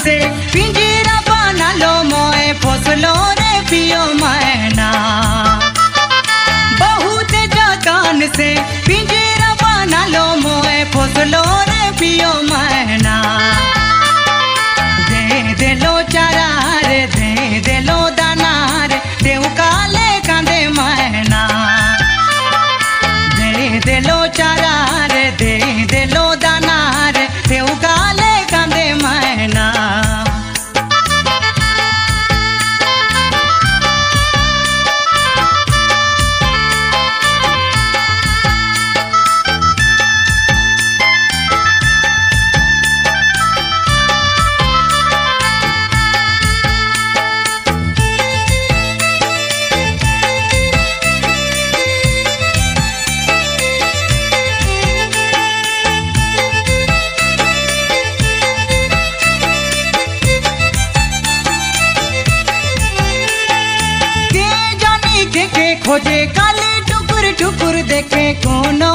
से पिंजरा बना लो मोए फसलो रे पियो मैना। बहुत जतन से पिंजरा बना लो मोए फसलो रे पियो मैना। दे लो चारा रे दे लो दाना रे देव काले कांदे मैना। दे लो चारा रे दे लो दाना रे देव काले कांदे मैना। खोजे काले टुकुर टुकुर देखे कोनो